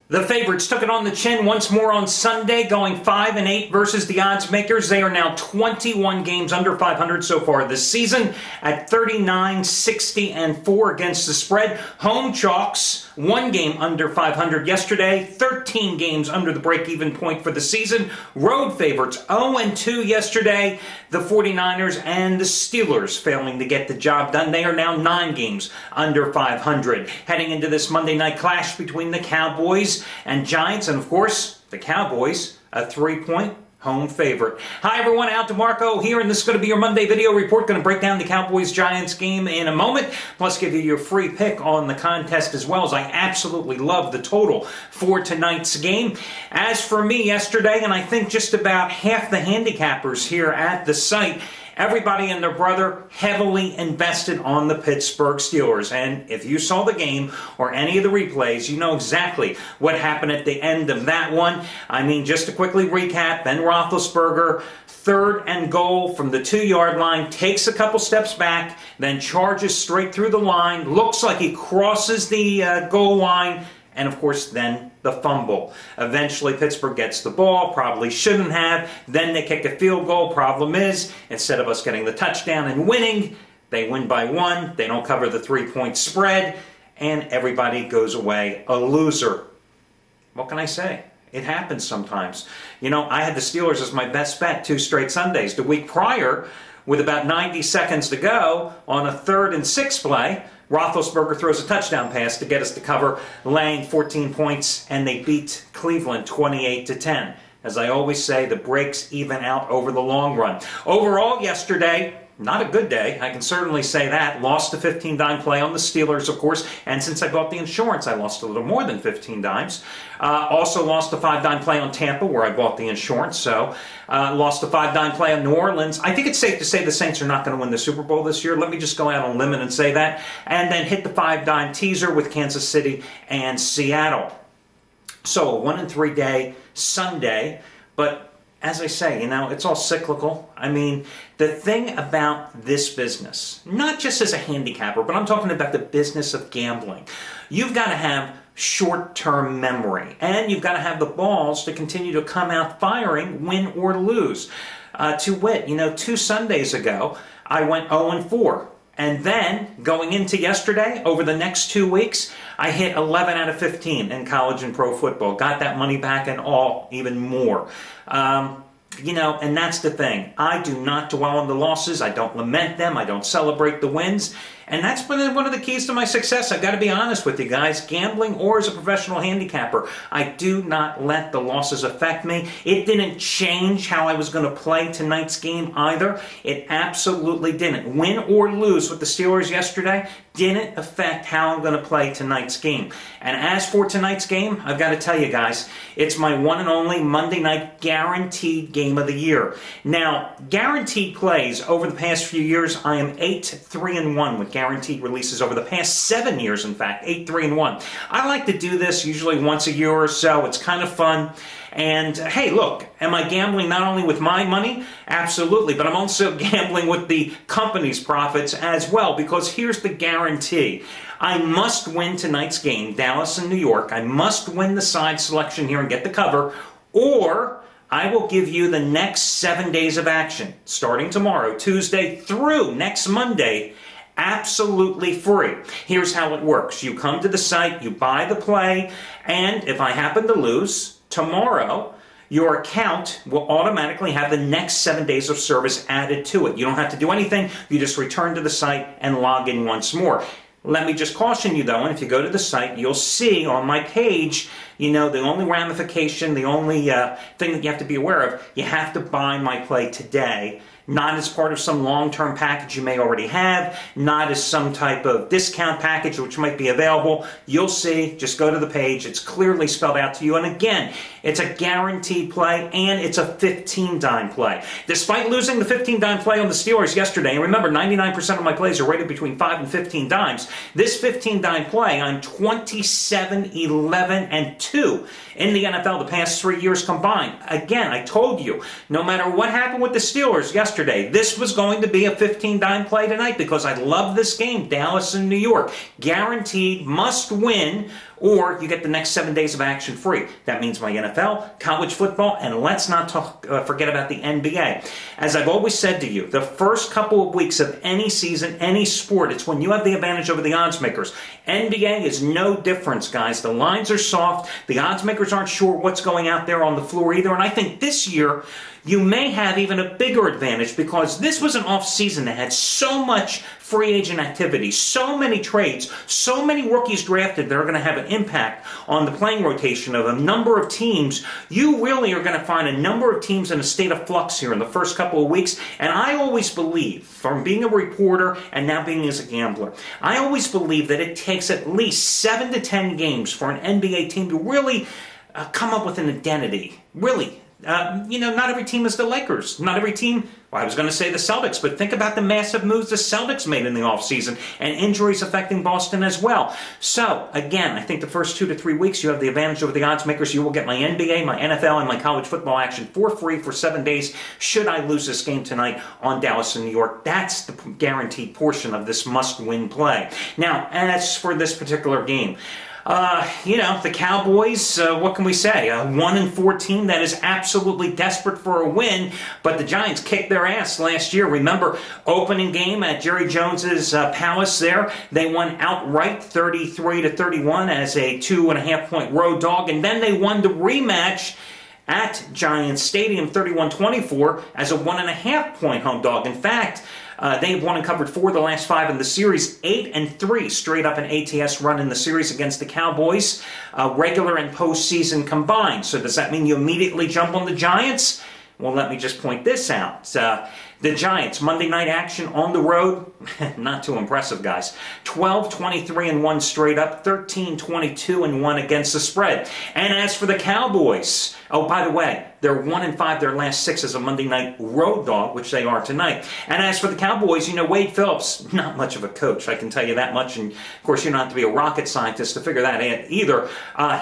The favorites took it on the chin once more on Sunday, going 5-8 versus the odds makers. They are now 21 games under 500 so far this season at 39-60-4 against the spread. Home chalks, 1 game under 500 yesterday, 13 games under the break-even point for the season. Road favorites 0-2 yesterday. The 49ers and the Steelers failing to get the job done. They are now 9 games under 500. Heading into this Monday night clash between the Cowboys and Giants, and of course, the Cowboys, a 3-point home favorite. Hi everyone, Al DeMarco here, and this is going to be your Monday video report. Going to break down the Cowboys-Giants game in a moment, plus give you your free pick on the contest as well, as I absolutely love the total for tonight's game. As for me yesterday, and I think just about half the handicappers here at the site, everybody and their brother heavily invested on the Pittsburgh Steelers. And if you saw the game or any of the replays, you know exactly what happened at the end of that one. I mean, just to quickly recap, Ben Roethlisberger, 3rd and goal from the 2-yard line, takes a couple steps back, then charges straight through the line, looks like he crosses the goal line, and of course then the fumble. Eventually Pittsburgh gets the ball, probably shouldn't have, then they kick a field goal. Problem is, instead of us getting the touchdown and winning, they win by 1, they don't cover the 3-point spread, and everybody goes away a loser. What can I say? It happens sometimes. You know, I had the Steelers as my best bet 2 straight Sundays. The week prior, with about 90 seconds to go, on a 3rd and 6 play, Roethlisberger throws a touchdown pass to get us to cover, laying 14 points, and they beat Cleveland 28-10. As I always say, the breaks even out over the long run. Overall, yesterday, not a good day, I can certainly say that. Lost a 15-dime play on the Steelers, of course, and since I bought the insurance, I lost a little more than 15 dimes. Also lost a 5-dime play on Tampa, where I bought the insurance, so lost a 5-dime play on New Orleans. I think it's safe to say the Saints are not going to win the Super Bowl this year. Let me just go out on a limb and say that. And then hit the 5-dime teaser with Kansas City and Seattle. So a 1-3 day Sunday, but as I say, you know, it's all cyclical. I mean, the thing about this business, not just as a handicapper, but I'm talking about the business of gambling, you've got to have short-term memory, and you've got to have the balls to continue to come out firing, win or lose. To wit, you know, 2 Sundays ago, I went 0-4. And then, going into yesterday, over the next 2 weeks, I hit 11 out of 15 in college and pro football. Got that money back and all, even more. You know, and that's the thing. I do not dwell on the losses. I don't lament them. I don't celebrate the wins. And that's been one of the keys to my success. I've got to be honest with you guys. Gambling or as a professional handicapper, I do not let the losses affect me. It didn't change how I was going to play tonight's game either. It absolutely didn't. Win or lose with the Steelers yesterday didn't affect how I'm going to play tonight's game. And as for tonight's game, I've got to tell you guys, it's my one and only Monday night guaranteed game of the year. Now, guaranteed plays over the past few years, I am 8-3-1 with guaranteed releases over the past 7 years, in fact, 8-3-1. I like to do this usually once a year or so. It's kind of fun. And hey, look, am I gambling not only with my money? Absolutely, but I'm also gambling with the company's profits as well, because here's the guarantee. I must win tonight's game, Dallas and New York. I must win the side selection here and get the cover, or I will give you the next 7 days of action, starting tomorrow, Tuesday, through next Monday, absolutely free. Here's how it works. You come to the site, you buy the play, and if I happen to lose, tomorrow, your account will automatically have the next 7 days of service added to it. You don't have to do anything. You just return to the site and log in once more. Let me just caution you, though, and if you go to the site, you'll see on my page, you know, the only ramification, the only thing that you have to be aware of, you have to buy my play today. Not as part of some long-term package you may already have, not as some type of discount package which might be available. You'll see, just go to the page, it's clearly spelled out to you. And again, it's a guaranteed play and it's a 15-dime play. Despite losing the 15-dime play on the Steelers yesterday, and remember 99% of my plays are rated between 5 and 15 dimes, this 15-dime play, I'm 27-11-2 in the NFL the past 3 years combined. Again, I told you, no matter what happened with the Steelers yesterday, this was going to be a 15-dime play tonight because I love this game, Dallas and New York. Guaranteed, must win, or you get the next 7 days of action free. That means my NFL, college football, and let's not forget about the NBA. As I've always said to you, the first couple of weeks of any season, any sport, it's when you have the advantage over the odds makers. NBA is no difference, guys. The lines are soft. The odds makers aren't sure what's going out there on the floor either. And I think this year, you may have even a bigger advantage because this was an off-season that had so much free agent activity, so many trades, so many rookies drafted that are going to have an impact on the playing rotation of a number of teams. You really are going to find a number of teams in a state of flux here in the first couple of weeks. And I always believe, from being a reporter and now being as a gambler, I always believe that it takes at least 7 to 10 games for an NBA team to really come up with an identity. Really. Not every team is the Lakers. Not every team, well, I was going to say the Celtics, but think about the massive moves the Celtics made in the offseason and injuries affecting Boston as well. So, again, I think the first 2 to 3 weeks you have the advantage over the odds makers. You will get my NBA, my NFL, and my college football action for free for 7 days should I lose this game tonight on Dallas and New York. That's the guaranteed portion of this must-win play. Now, as for this particular game, the Cowboys, what can we say? A 1-14 that is absolutely desperate for a win, but the Giants kicked their ass last year. Remember, opening game at Jerry Jones's Palace there, they won outright 33-31 as a 2.5-point road dog, and then they won the rematch at Giants Stadium 31-24 as a 1.5-point home dog. In fact, they've won and covered 4 of the last 5 in the series, 8-3 straight up an ATS run in the series against the Cowboys, regular and postseason combined. So does that mean you immediately jump on the Giants? Well, let me just point this out. The Giants, Monday night action on the road, not too impressive, guys. 12-23-1 straight up, 13-22-1 against the spread. And as for the Cowboys, oh, by the way, they're 1-5 their last 6 as a Monday night road dog, which they are tonight. And as for the Cowboys, Wade Phillips, not much of a coach, I can tell you that much. And, of course, you don't have to be a rocket scientist to figure that out either.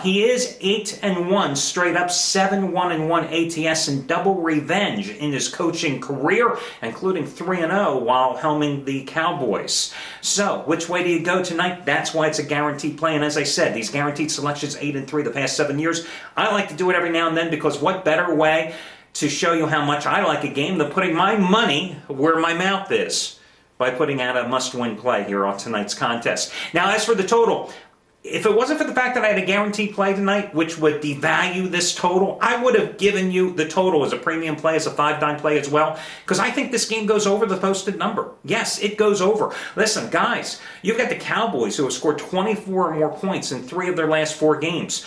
He is 8-1 straight up, 7-1-1 ATS, and double revenge in his coaching career, including 3-0 while helming the Cowboys. So, which way do you go tonight? That's why it's a guaranteed play. And as I said, these guaranteed selections, 8-3 the past 7 years. I like to do it every now and then because what better way to show you how much I like a game than putting my money where my mouth is by putting out a must-win play here on tonight's contest. Now, as for the total, if it wasn't for the fact that I had a guaranteed play tonight, which would devalue this total, I would have given you the total as a premium play, as a 5-dime play as well, because I think this game goes over the posted number. Yes, it goes over. Listen, guys, you've got the Cowboys who have scored 24 or more points in 3 of their last 4 games.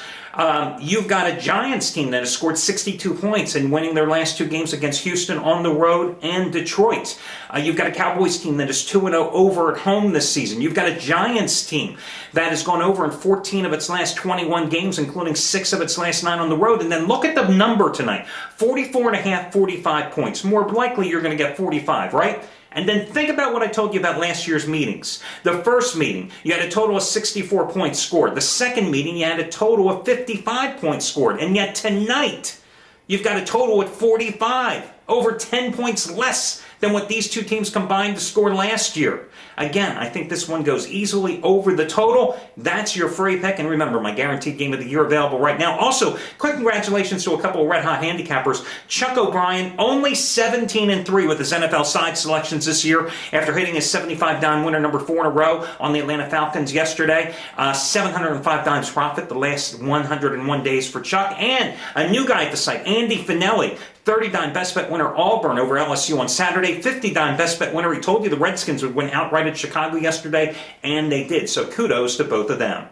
You've got a Giants team that has scored 62 points in winning their last 2 games against Houston on the road and Detroit. You've got a Cowboys team that is 2-0 over at home this season. You've got a Giants team that has gone over in 14 of its last 21 games, including 6 of its last 9 on the road. And then look at the number tonight. 44.5, 45 points. More likely you're going to get 45, right? And then think about what I told you about last year's meetings. The first meeting, you had a total of 64 points scored. The second meeting, you had a total of 55 points scored. And yet tonight, you've got a total of 45. Over 10 points less than what these two teams combined to score last year. Again, I think this one goes easily over the total. That's your free pick. And remember, my guaranteed game of the year available right now. Also, quick congratulations to a couple of red-hot handicappers. Chuck O'Brien, only 17-3 with his NFL side selections this year after hitting his 75-dime winner number 4 in a row on the Atlanta Falcons yesterday. 705 dimes profit the last 101 days for Chuck. And a new guy at the site, Andy Finelli. 30-dime best bet winner Auburn over LSU on Saturday. 50-dime best bet winner. He told you the Redskins would win outright at Chicago yesterday, and they did. So kudos to both of them.